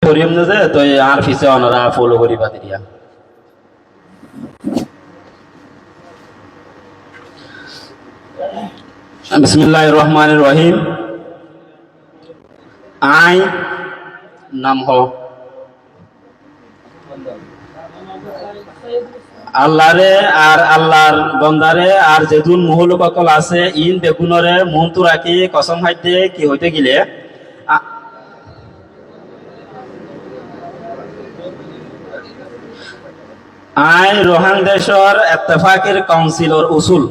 করিম না যে তো আর পিছে ওনারা ফলো করি পাতি দিয়া বিসমিল্লাহির রহমানির রহিম আই নাম হ আল্লাহরে আর আল্লাহর বন্দারে আর যেদুন মুহুলুক অকল আছে ইন বেগুনরে মুহন্তু রাখি কসম হাইতে কি হইতে গিলে আই রোহাং দেশর ইত্তেফাকের কাউন্সিলর উসুল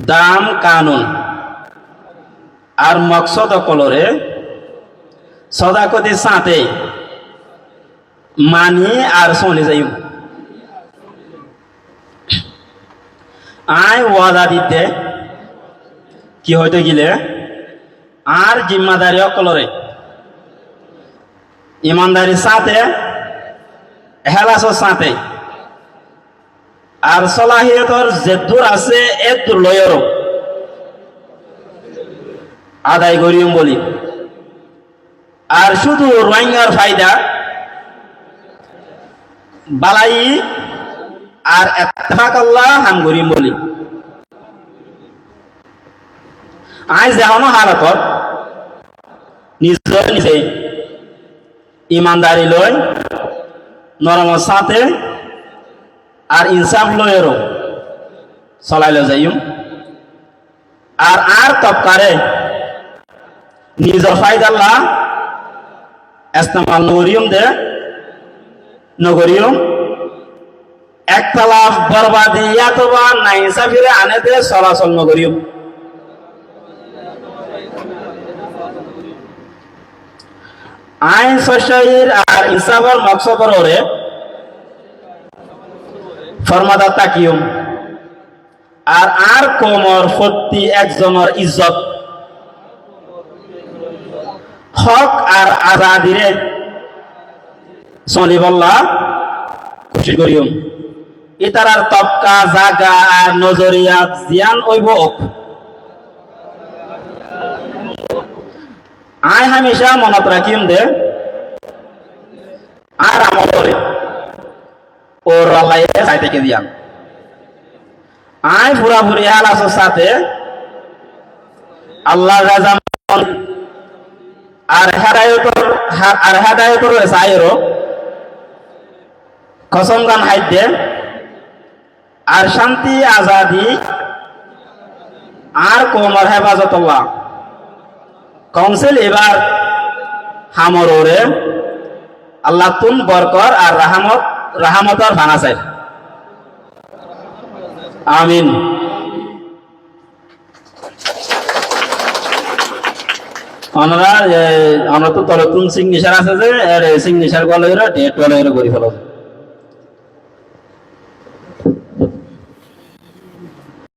দাম কানুন আর মকসদ অকলরে সদাকতি সাথে মানি আর চলে যাই আই ওয়াদা দিতে কি হইতে গিলে আর জিম্মাদারি অকলরে ইমানদারির সাথে হেলাসর সাথে আর সলাহিয়তর যে দূর আছে এর দূর লয়েরও আদায় করিম বলি আর শুধু রোহিঙ্গার ফায়দা বালাই আর ইত্তেফাক আল্লাহ হাম করিম বলি আজ যেমন হালতত নিজে ইমানদারি লয় নরমের সাথে আর ইনসাফ লয়েরও চলাইলে যাইম আর তবকারে নিজের ফায়দাল্লাহ ইস্তেমাল নগরিয়ম দে নগরিয়ম একতলাফ বরবাদি ইয়াতবা নাইনসাফিরে আনে দে চলাচল নগরিয়ম আইন শস্যের আর ইনসাফের মকসদর ওরে ফরমাদা তাকিয়ম আর কোমর প্রতি একজনের ইজ্জত হক আর আজাদিরে চলিবল্লা খুশি করিয়ম ইতারার তবকা জাগা আর নজরিয়াত জিয়ান ওইব আই হামেশা মনত রাখিম দে আর আমলে ওর আল্লাহে চাইতে কে দিয়ান আই পুরাপুরি হালাসের সাথে আল্লাহ রাজা আর হেদায়তর সাইরো কসম গান হাইতে আর শান্তি আজাদি আর কোমর হেফাজতুল্লাহ কাউন্সিল এবার হামর ওরে আল্লাহ তুন বরকর আর রাহামতর ভানা চাই আমিন আমরা তো তলতুন সিগনেচার আছে যে সিগনেচার গলে ডেট গলে করি ফেলো